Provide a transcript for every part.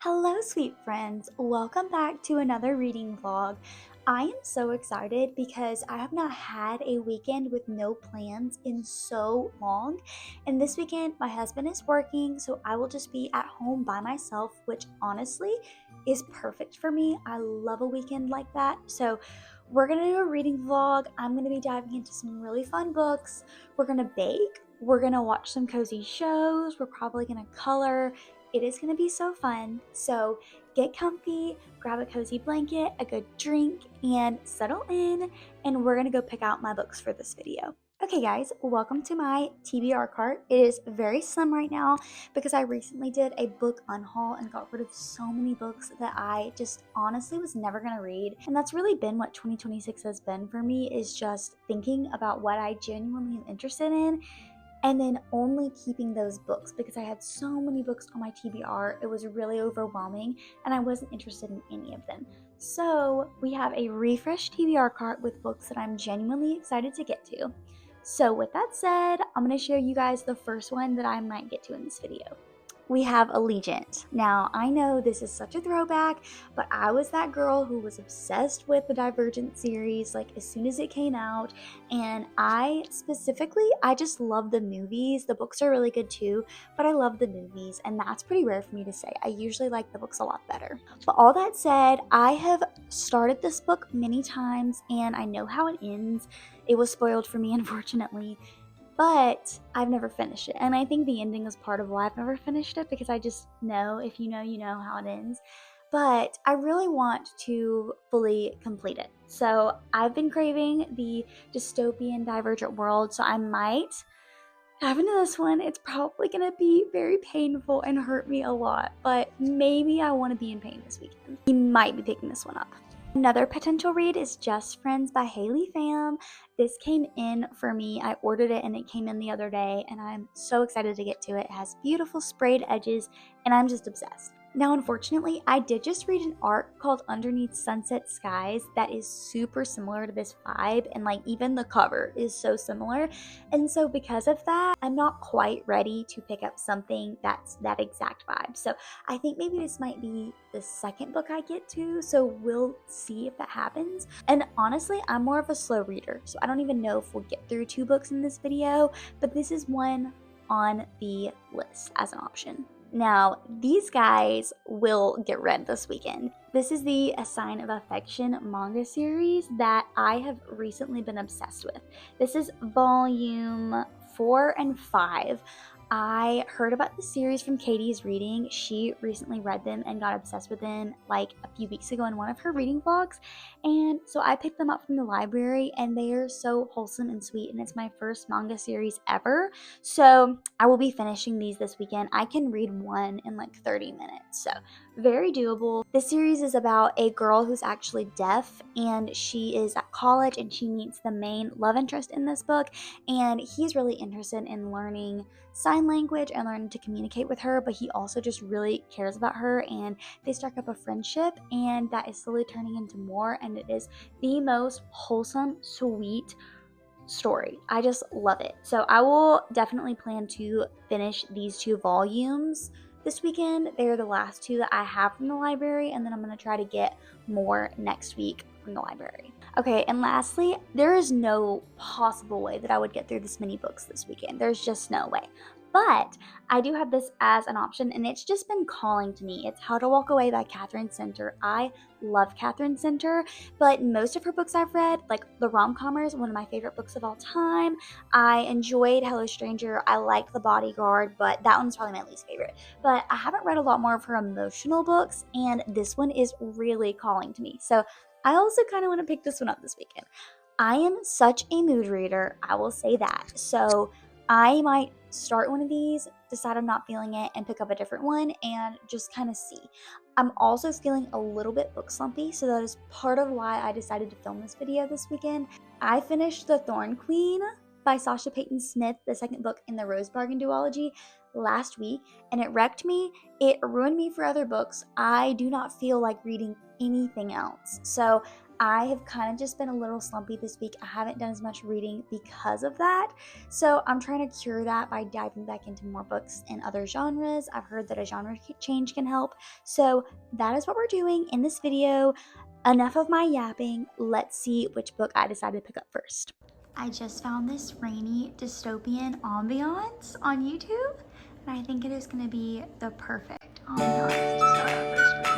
Hello, sweet friends. Welcome back to another reading vlog. I am so excited because I have not had a weekend with no plans in so long. And this weekend, my husband is working, so I will just be at home by myself, which honestly is perfect for me. I love a weekend like that. So, we're going to do a reading vlog. I'm going to be diving into some really fun books. We're going to bake. We're going to watch some cozy shows. We're probably going to color. It is going to be so fun. So get comfy, grab a cozy blanket, a good drink, and settle in. And we're going to go pick out my books for this video. Okay guys, welcome to my TBR cart. It is very slim right now because I recently did a book unhaul and got rid of so many books that I just honestly was never going to read. And that's really been what 2026 has been for me, is just thinking about what I genuinely am interested in and then only keeping those books, because I had so many books on my TBR. It was really overwhelming and I wasn't interested in any of them. So we have a refreshed TBR cart with books that I'm genuinely excited to get to. So with that said, I'm going to show you guys the first one that I might get to in this video. We have Allegiant. Now, I know this is such a throwback, but I was that girl who was obsessed with the Divergent series, like as soon as it came out, and I just love the movies. The books are really good too, but I love the movies, and that's pretty rare for me to say. I usually like the books a lot better. But all that said, I have started this book many times, and I know how it ends. It was spoiled for me, unfortunately. But I've never finished it. And I think the ending is part of why I've never finished it, because I just know, if you know, you know how it ends. But I really want to fully complete it. So I've been craving the dystopian Divergent world, so I might dive into this one. It's probably going to be very painful and hurt me a lot, but maybe I want to be in pain this weekend. You might be picking this one up. Another potential read is Just Friends by Haley Pham. This came in for me. I ordered it and it came in the other day, and I'm so excited to get to it. It has beautiful sprayed edges and I'm just obsessed. Now, unfortunately, I did just read an arc called Underneath Sunset Skies that is super similar to this vibe, and like even the cover is so similar. And so because of that, I'm not quite ready to pick up something that's that exact vibe. So I think maybe this might be the second book I get to, so we'll see if that happens. And honestly, I'm more of a slow reader, so I don't even know if we'll get through 2 books in this video, but this is one on the list as an option. Now, these guys will get read this weekend. This is the A Sign of Affection manga series that I have recently been obsessed with. This is volume 4 and 5. I heard about the series from Katie's reading. She recently read them and got obsessed with them like a few weeks ago in one of her reading vlogs. And so I picked them up from the library, and they are so wholesome and sweet, and it's my first manga series ever. So I will be finishing these this weekend. I can read one in like 30 minutes, so very doable. This series is about a girl who's actually deaf, and she is at college and she meets the main love interest in this book, and he's really interested in learning sign language and learning to communicate with her, but he also just really cares about her, and they strike up a friendship, and that is slowly turning into more, and it is the most wholesome, sweet story. I just love it. So I will definitely plan to finish these 2 volumes this weekend. They're the last 2 that I have from the library, and then I'm going to try to get more next week from the library. Okay, and lastly, there is no possible way that I would get through this many books this weekend. There's just no way. But I do have this as an option, and it's just been calling to me. It's How to Walk Away by Catherine Center. I love Catherine Center, but most of her books I've read, like The Rom-Commers, one of my favorite books of all time. I enjoyed Hello Stranger. I liked The Bodyguard, but that one's probably my least favorite. But I haven't read a lot more of her emotional books, and this one is really calling to me. So I also kind of want to pick this one up this weekend. I am such a mood reader, I will say that. So I might start one of these, decide I'm not feeling it, and pick up a different one and just kind of see. I'm also feeling a little bit book slumpy, so that is part of why I decided to film this video this weekend. I finished The Thorn Queen by Sasha Payton Smith, the second book in the Rose Bargain duology, last week, and it wrecked me. It ruined me for other books. I do not feel like reading anything else. So I have kind of just been a little slumpy this week. I haven't done as much reading because of that. So I'm trying to cure that by diving back into more books in other genres. I've heard that a genre change can help. So that is what we're doing in this video. Enough of my yapping. Let's see which book I decided to pick up first. I just found this rainy dystopian ambiance on YouTube, and I think it is going to be the perfect ambiance to start our first read.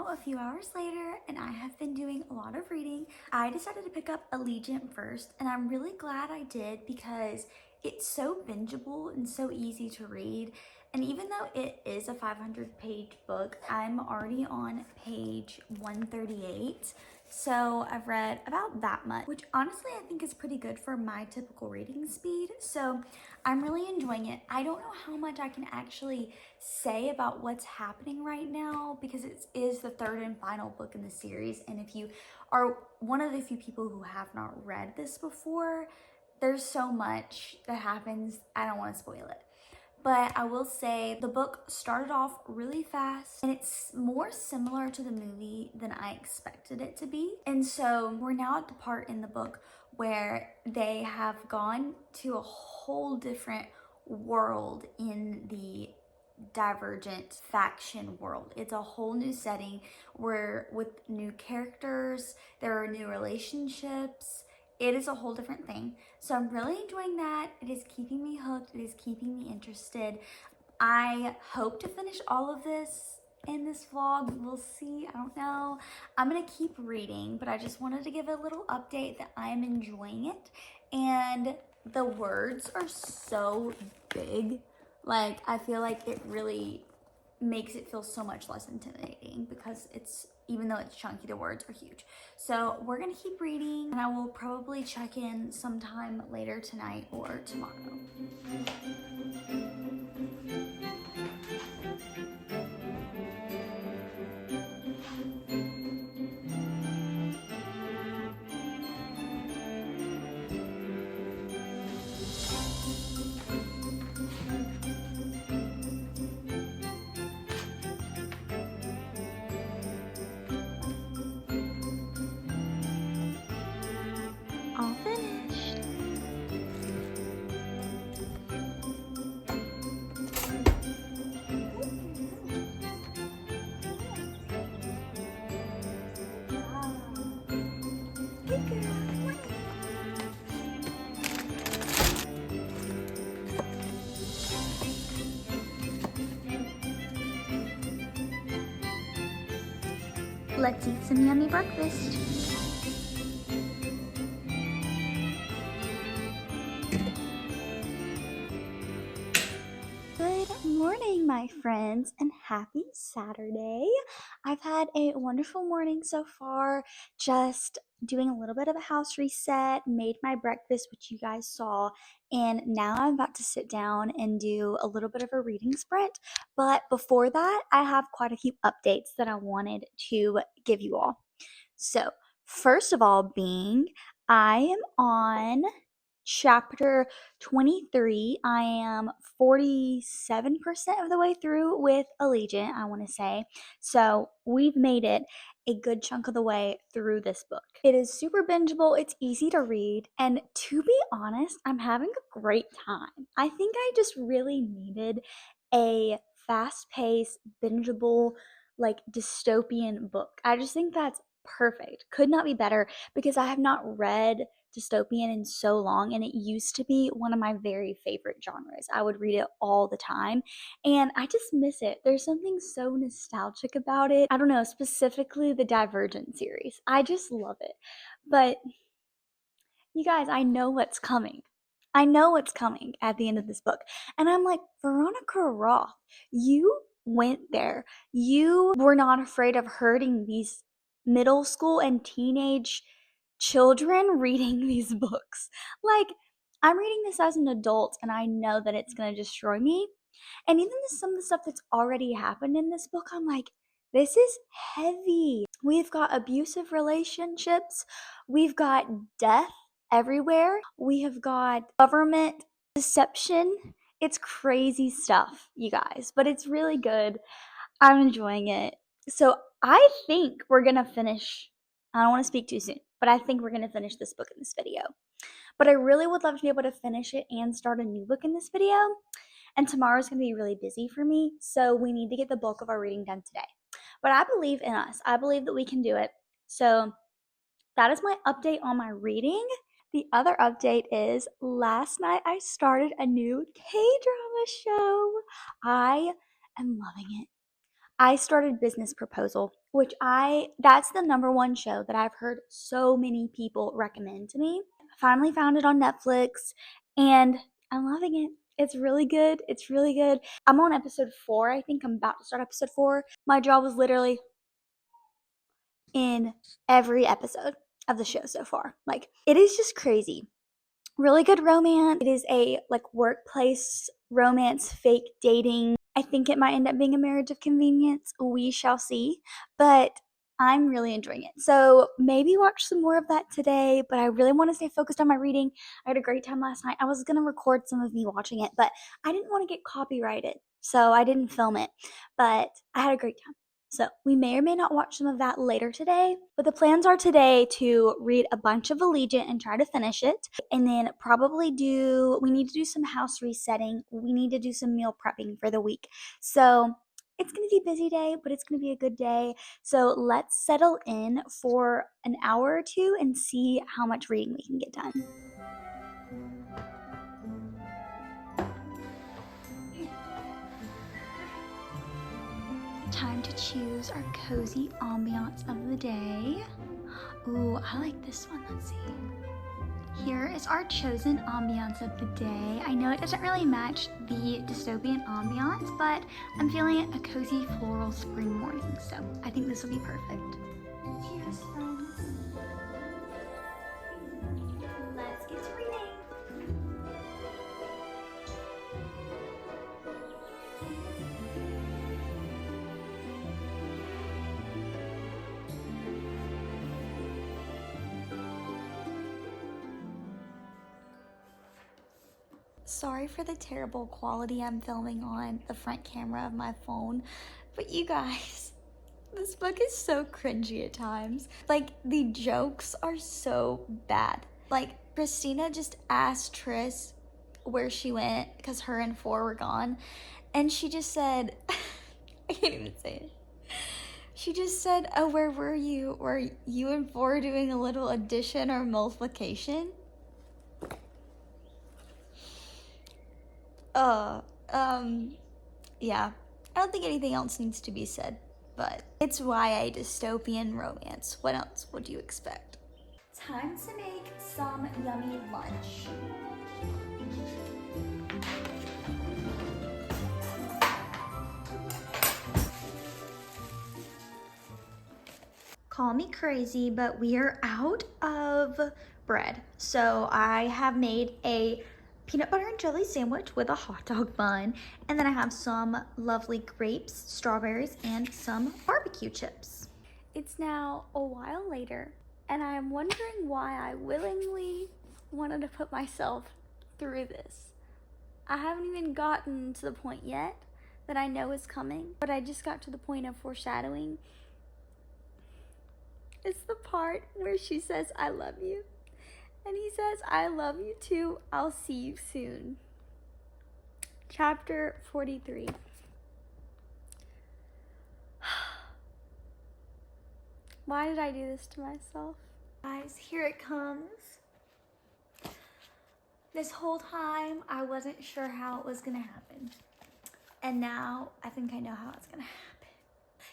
A few hours later, and I have been doing a lot of reading. I decided to pick up Allegiant first, and I'm really glad I did because it's so bingeable and so easy to read. And even though it is a 500-page book, I'm already on page 138. So I've read about that much, which honestly I think is pretty good for my typical reading speed. So I'm really enjoying it. I don't know how much I can actually say about what's happening right now because it is the third and final book in the series. And if you are one of the few people who have not read this before, there's so much that happens. I don't want to spoil it. But I will say the book started off really fast and it's more similar to the movie than I expected it to be. And so we're now at the part in the book where they have gone to a whole different world in the Divergent faction world. It's a whole new setting where with new characters, there are new relationships. It is a whole different thing. So I'm really enjoying that. It is keeping me hooked. It is keeping me interested. I hope to finish all of this in this vlog. We'll see. I don't know. I'm going to keep reading, but I just wanted to give a little update that I am enjoying it. And the words are so big. Like, I feel like it really makes it feel so much less intimidating because it's, even though it's chunky, the words are huge. So we're gonna keep reading and I will probably check in sometime later tonight or tomorrow. All finished. Good girl. Let's eat some yummy breakfast. Good morning, my friends, and happy Saturday. I've had a wonderful morning so far, just doing a little bit of a house reset, made my breakfast, which you guys saw, and now I'm about to sit down and do a little bit of a reading sprint. But before that, I have quite a few updates that I wanted to give you all. So, first of all, I am on chapter 23. I am 47% of the way through with Allegiant, I want to say. So we've made it a good chunk of the way through this book. It is super bingeable, it's easy to read, and to be honest, I'm having a great time. I think I just really needed a fast-paced, bingeable, like dystopian book. I just think that's perfect. Could not be better because I have not read dystopian in so long, and it used to be one of my very favorite genres. I would read it all the time and I just miss it. There's something so nostalgic about it. I don't know, specifically the Divergent series. I just love it. But you guys, I know what's coming. I know what's coming at the end of this book. And I'm like, Veronica Roth, you went there. You were not afraid of hurting these middle school and teenage children reading these books. Like, I'm reading this as an adult and I know that it's going to destroy me. And even some of the stuff that's already happened in this book, I'm like, this is heavy. We've got abusive relationships, we've got death everywhere, we have got government deception. It's crazy stuff, you guys, but it's really good. I'm enjoying it. So I think we're gonna finish. I don't want to speak too soon, but I think we're gonna finish this book in this video. But I really would love to be able to finish it and start a new book in this video. And tomorrow's gonna be really busy for me, so we need to get the bulk of our reading done today. But I believe in us. I believe that we can do it. So that is my update on my reading. The other update is last night I started a new K-drama show. I am loving it. I started Business Proposal, which that's the number one show that I've heard so many people recommend to me. Finally found it on Netflix and I'm loving it. It's really good. It's really good. I'm on episode 4. I think I'm about to start episode 4. My jaw was literally in every episode of the show so far. Like, it is just crazy. Really good romance. It is a workplace romance, fake dating. I think it might end up being a marriage of convenience. We shall see. But I'm really enjoying it. So maybe watch some more of that today, but I really want to stay focused on my reading. I had a great time last night. I was going to record some of me watching it, but I didn't want to get copyrighted, so I didn't film it. But I had a great time. So we may or may not watch some of that later today, but the plans are today to read a bunch of Allegiant and try to finish it. And then we need to do some house resetting. We need to do some meal prepping for the week. So it's going to be a busy day, but it's going to be a good day. So let's settle in for an hour or two and see how much reading we can get done. Time to choose our cozy ambiance of the day. Ooh, I like this one. Let's see. Here is our chosen ambiance of the day. I know it doesn't really match the dystopian ambiance, but I'm feeling a cozy floral spring morning, so I think this will be perfect. Cheers, friends. Let's get to reading. Sorry for the terrible quality I'm filming on the front camera of my phone, but you guys, this book is so cringy at times. Like, the jokes are so bad. Like, Christina just asked Tris where she went because her and Four were gone, and she just said, I can't even say it. She just said, oh, where were you? Were you and Four doing a little addition or multiplication? Yeah. I don't think anything else needs to be said, but it's YA dystopian romance. What else would you expect? Time to make some yummy lunch. Call me crazy, but we are out of bread. So I have made a peanut butter and jelly sandwich with a hot dog bun, and then I have some lovely grapes, strawberries, and some barbecue chips. It's now a while later, and I am wondering why I willingly wanted to put myself through this. I haven't even gotten to the point yet that I know is coming, but I just got to the point of foreshadowing. It's the part where she says, I love you. And he says, I love you too. I'll see you soon. Chapter 43. Why did I do this to myself? Guys, here it comes. This whole time, I wasn't sure how it was gonna happen. And now, I think I know how it's gonna happen.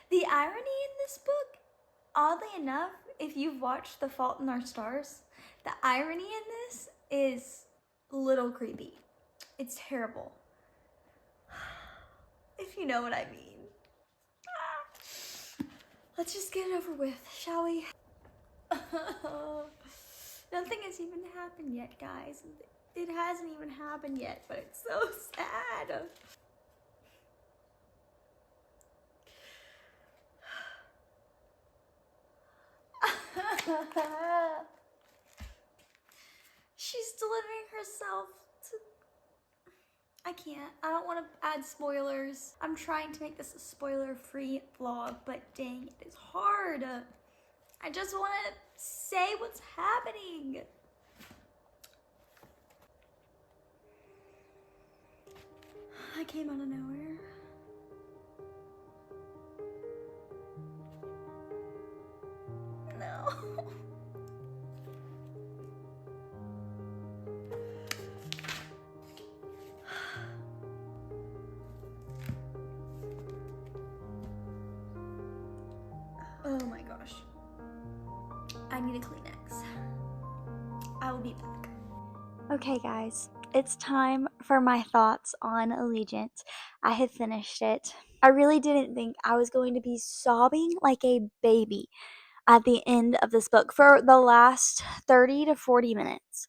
The irony in this book, oddly enough, if you've watched The Fault in Our Stars, the irony in this is a little creepy. It's terrible. If you know what I mean. Let's just get it over with, shall we? Nothing has even happened yet, guys. It hasn't even happened yet, but it's so sad. She's delivering herself to... I can't. I don't want to add spoilers. I'm trying to make this a spoiler-free vlog, but dang, it is hard. I just want to say what's happening. I came out of nowhere. No. Oh my gosh. I need a Kleenex. I will be back. Okay guys, it's time for my thoughts on Allegiant. I have finished it. I really didn't think I was going to be sobbing like a baby at the end of this book. For the last 30 to 40 minutes,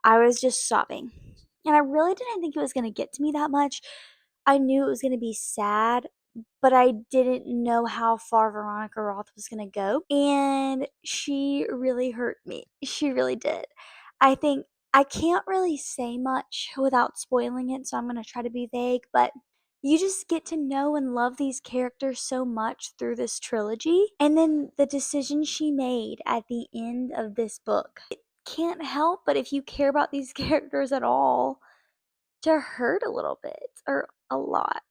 I was just sobbing. And I really didn't think it was going to get to me that much. I knew it was going to be sad, but I didn't know how far Veronica Roth was going to go. And she really hurt me. She really did. I think I can't really say much without spoiling it, so I'm going to try to be vague, but you just get to know and love these characters so much through this trilogy. And then the decision she made at the end of this book, it can't help but, if you care about these characters at all, to hurt a little bit or a lot.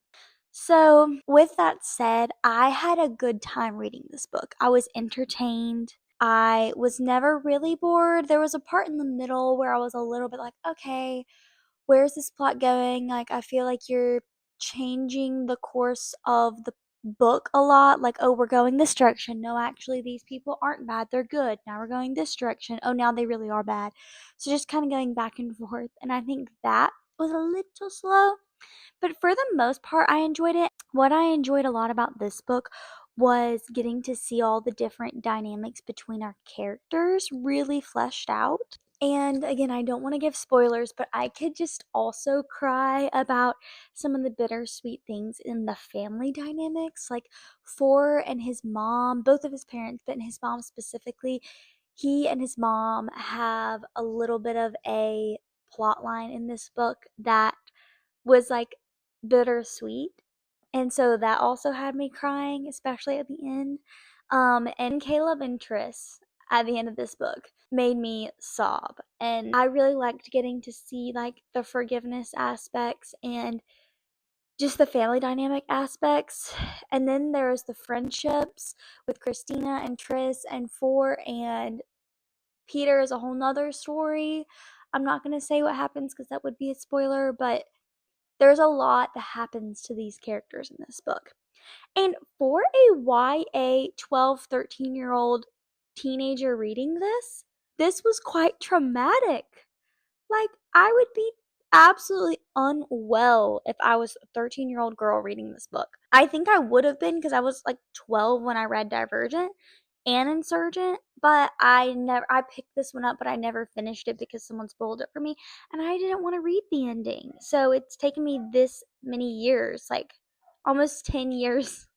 So, with that said, I had a good time reading this book. I was entertained. I was never really bored. There was a part in the middle where I was a little bit like, okay, where's this plot going? Like, I feel like you're changing the course of the book a lot. Like, oh, we're going this direction. No, actually, these people aren't bad. They're good. Now we're going this direction. Oh, now they really are bad. So, just kind of going back and forth. And I think that was a little slow. But for the most part, I enjoyed it. What I enjoyed a lot about this book was getting to see all the different dynamics between our characters really fleshed out. And again, I don't want to give spoilers, but I could just also cry about some of the bittersweet things in the family dynamics. Like Four and his mom, both of his parents, but in his mom specifically, he and his mom have a little bit of a plot line in this book that was like bittersweet. And so that also had me crying, especially at the end. And Caleb and Triss at the end of this book made me sob. And I really liked getting to see like the forgiveness aspects and just the family dynamic aspects. And then there's the friendships with Christina and Triss and Four and Peter is a whole nother story. I'm not going to say what happens because that would be a spoiler, but there's a lot that happens to these characters in this book. And for a YA 12, 13-year-old teenager reading this was quite traumatic. Like, I would be absolutely unwell if I was a 13-year-old girl reading this book. I think I would have been because I was like 12 when I read Divergent and Insurgent, but I picked this one up, but I never finished it because someone spoiled it for me, and I didn't want to read the ending. So it's taken me this many years, like almost 10 years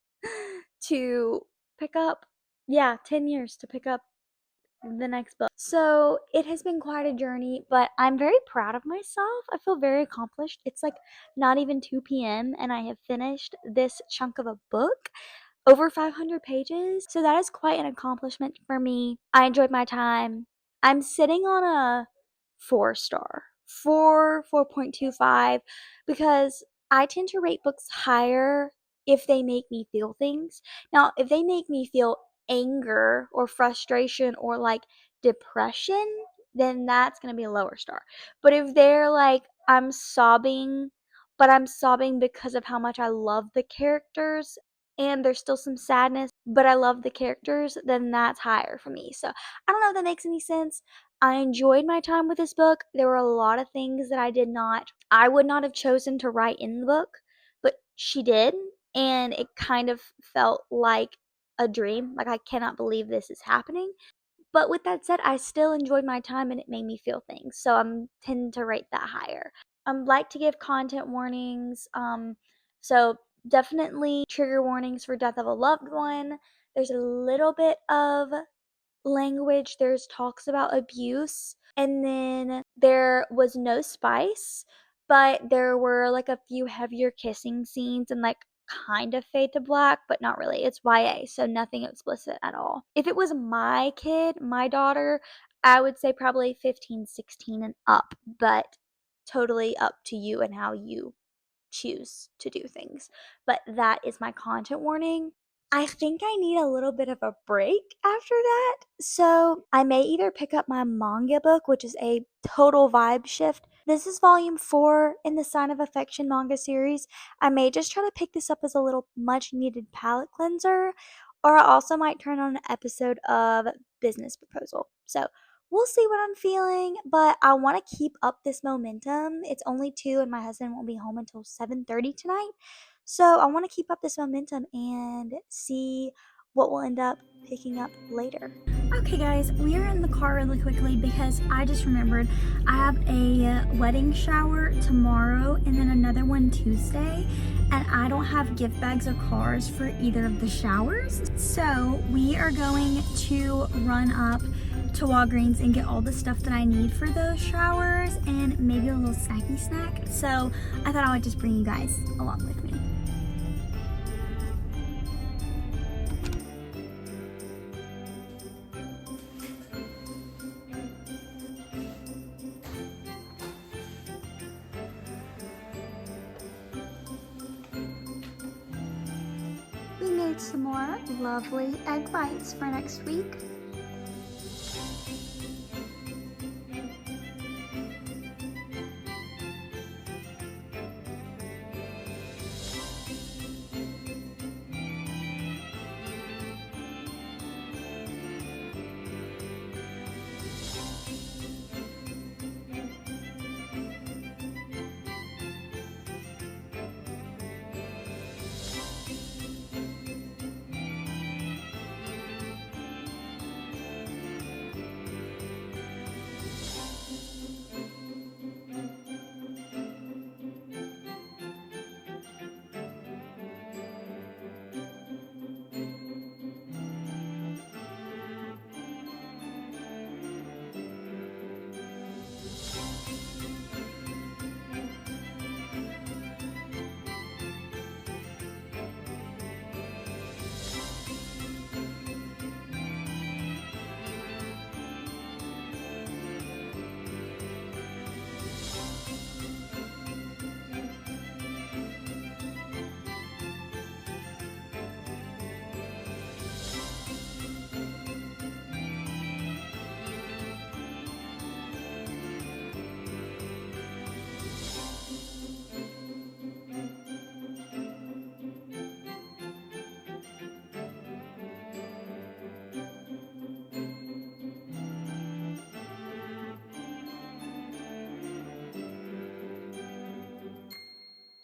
to pick up. Yeah, 10 years to pick up the next book. So it has been quite a journey, but I'm very proud of myself. I feel very accomplished. It's like not even 2 p.m. and I have finished this chunk of a book, over 500 pages. So that is quite an accomplishment for me. I enjoyed my time. I'm sitting on a 4 star, 4.25, because I tend to rate books higher if they make me feel things. Now, if they make me feel anger or frustration or like depression, then that's going to be a lower star. But if they're like, I'm sobbing, but I'm sobbing because of how much I love the characters and there's still some sadness, but I love the characters, then that's higher for me. So I don't know if that makes any sense. I enjoyed my time with this book. There were a lot of things that I would not have chosen to write in the book, but she did. And it kind of felt like a dream. Like, I cannot believe this is happening. But with that said, I still enjoyed my time and it made me feel things. So I'm tend to rate that higher. Like to give content warnings. So definitely trigger warnings for death of a loved one. There's a little bit of language, there's talks about abuse, and then there was no spice, but there were like a few heavier kissing scenes and like kind of fade to black, but not really. It's YA, so nothing explicit at all. If it was my kid, my daughter, I would say probably 15, 16 and up, but totally up to you and how you choose to do things. But that is my content warning. I think I need a little bit of a break after that. So I may either pick up my manga book, which is a total vibe shift. This is volume 4 in the Sign of Affection manga series. I may just try to pick this up as a little much needed palate cleanser, or I also might turn on an episode of Business Proposal. So we'll see what I'm feeling, but I want to keep up this momentum. It's only 2 and my husband won't be home until 7:30 tonight. So I want to keep up this momentum and see what we'll end up picking up later. Okay, guys, we are in the car really quickly because I just remembered I have a wedding shower tomorrow and then another one Tuesday, and I don't have gift bags or cars for either of the showers. So we are going to run up to Walgreens and get all the stuff that I need for those showers and maybe a little snacky snack. So I thought I would just bring you guys along with me. We made some more lovely egg bites for next week.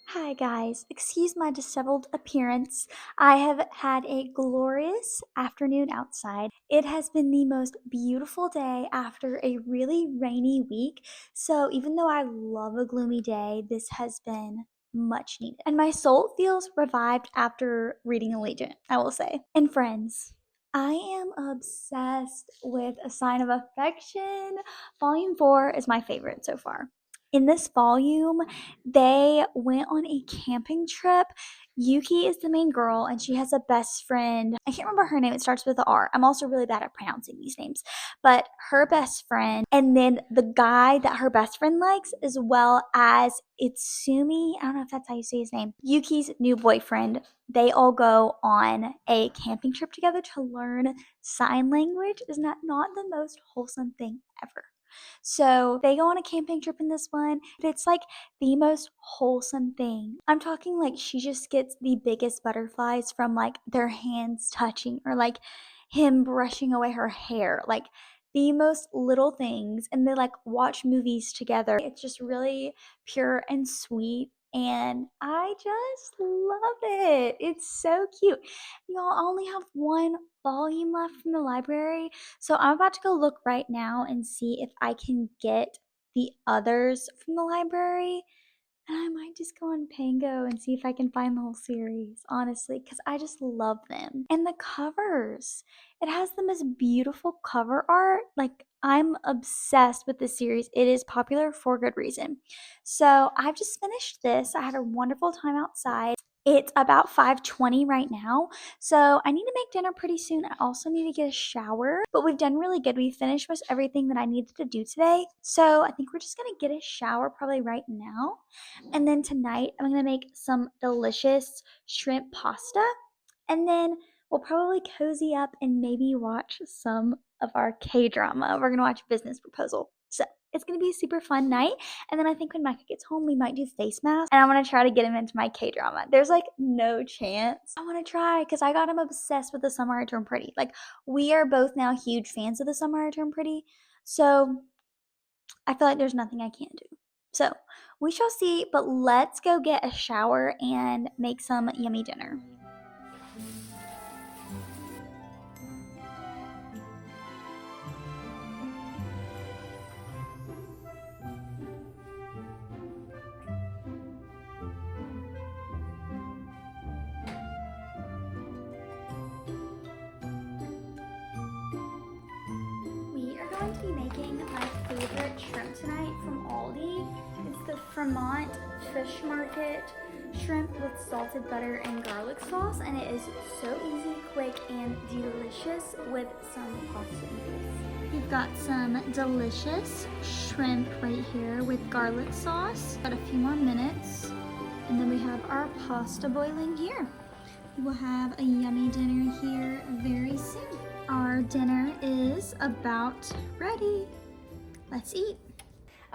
Hi guys, excuse my disheveled appearance. I have had a glorious afternoon outside. It has been the most beautiful day after a really rainy week. So even though I love a gloomy day, this has been much needed. And my soul feels revived after reading Allegiant, I will say. And friends, I am obsessed with A Sign of Affection. Volume 4 is my favorite so far. In this volume, they went on a camping trip. Yuki is the main girl, and she has a best friend. I can't remember her name. It starts with an R. I'm also really bad at pronouncing these names. But her best friend, and then the guy that her best friend likes, as well as Itsumi. I don't know if that's how you say his name. Yuki's new boyfriend. They all go on a camping trip together to learn sign language. Isn't that not the most wholesome thing ever? So they go on a camping trip in this one, but it's like the most wholesome thing. I'm talking like she just gets the biggest butterflies from like their hands touching or like him brushing away her hair. Like the most little things, and they like watch movies together. It's just really pure and sweet, and I just love it. It's so cute. Y'all, I only have one volume left from the library, so I'm about to go look right now and see if I can get the others from the library. And I might just go on Pango and see if I can find the whole series, honestly, because I just love them. And the covers. It has the most beautiful cover art. Like, I'm obsessed with this series. It is popular for good reason. So I've just finished this. I had a wonderful time outside. It's about 5:20 right now, so I need to make dinner pretty soon. I also need to get a shower, but we've done really good. We finished most everything that I needed to do today, so I think we're just gonna get a shower probably right now. And then tonight, I'm gonna make some delicious shrimp pasta, and then we'll probably cozy up and maybe watch some of our K-drama. We're gonna watch Business Proposal. So it's gonna be a super fun night. And then I think when Micah gets home, we might do face masks. And I wanna try to get him into my K-drama. There's like no chance. I wanna try because I got him obsessed with The Summer I Turned Pretty. Like, we are both now huge fans of The Summer I Turned Pretty. So I feel like there's nothing I can't do. So we shall see, but let's go get a shower and make some yummy dinner. We are going to be making my favorite shrimp tonight from Aldi. It's the Fremont Fish Market shrimp with salted butter and garlic sauce, and it is so easy, quick, and delicious with some pasta noodles. We've got some delicious shrimp right here with garlic sauce. Got a few more minutes, and then we have our pasta boiling here. We will have a yummy dinner here very soon. Our dinner is about ready. Let's eat.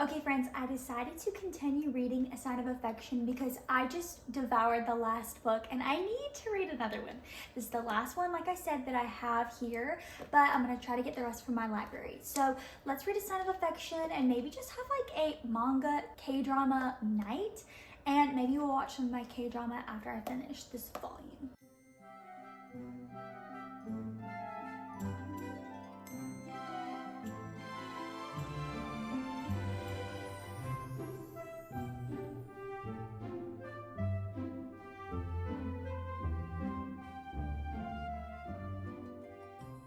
Okay, friends, I decided to continue reading A Sign of Affection because I just devoured the last book and I need to read another one. This is the last one, like I said, that I have here, but I'm gonna try to get the rest from my library. So let's read A Sign of Affection and maybe just have like a manga K-drama night, and maybe we'll watch some of my K-drama after I finish this volume.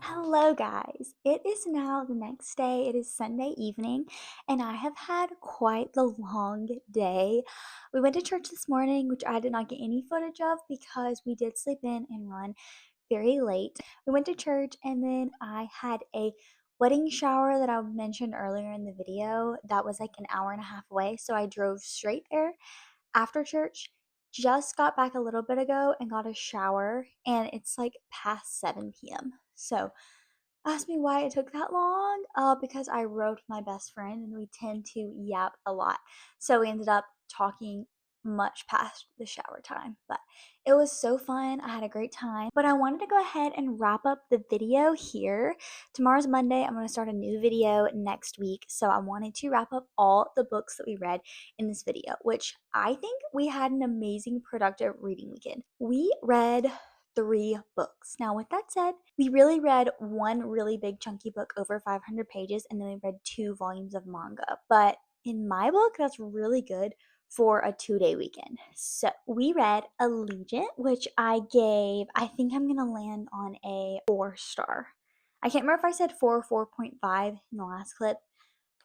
Hello guys, it is now the next day. It is Sunday evening and I have had quite the long day. We went to church this morning, which I did not get any footage of because we did sleep in and run very late. We went to church and then I had a wedding shower that I mentioned earlier in the video that was like an hour and a half away, so I drove straight there after church. Just got back a little bit ago and got a shower, and it's like past 7 p.m. So ask me why it took that long. Because I rode with my best friend and we tend to yap a lot. So we ended up talking much past the shower time. But it was so fun. I had a great time. But I wanted to go ahead and wrap up the video here. Tomorrow's Monday. I'm going to start a new video next week. So I wanted to wrap up all the books that we read in this video, which I think we had an amazing, productive reading weekend. We read 3 books. Now, with that said, we really read one really big chunky book over 500 pages, and then we read 2 volumes of manga. But in my book, that's really good for a 2-day weekend. So we read Allegiant, which I think I'm gonna land on a 4-star. I can't remember if I said 4 or 4.5 in the last clip,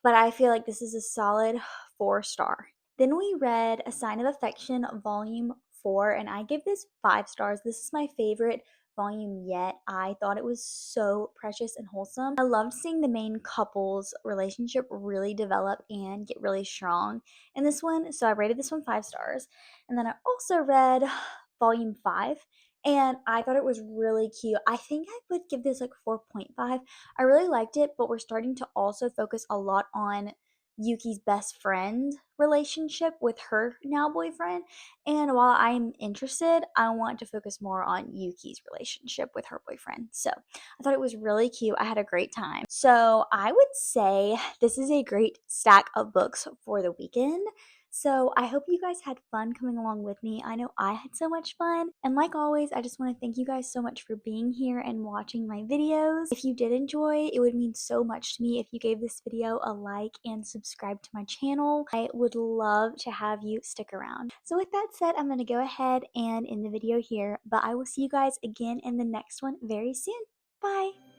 but I feel like this is a solid 4-star. Then we read A Sign of Affection, Volume 4, and I give this 5 stars. This is my favorite volume yet. I thought it was so precious and wholesome. I loved seeing the main couple's relationship really develop and get really strong in this one, so I rated this one 5 stars. And then I also read Volume 5, and I thought it was really cute. I think I would give this like 4.5. I really liked it, but we're starting to also focus a lot on Yuki's best friend relationship with her now boyfriend. And while I'm interested, I want to focus more on Yuki's relationship with her boyfriend. So I thought it was really cute. I had a great time. So I would say this is a great stack of books for the weekend. So I hope you guys had fun coming along with me. I know I had so much fun. And like always, I just want to thank you guys so much for being here and watching my videos. If you did enjoy, it would mean so much to me if you gave this video a like and subscribe to my channel. I would love to have you stick around. So with that said, I'm going to go ahead and end the video here, but I will see you guys again in the next one very soon. Bye!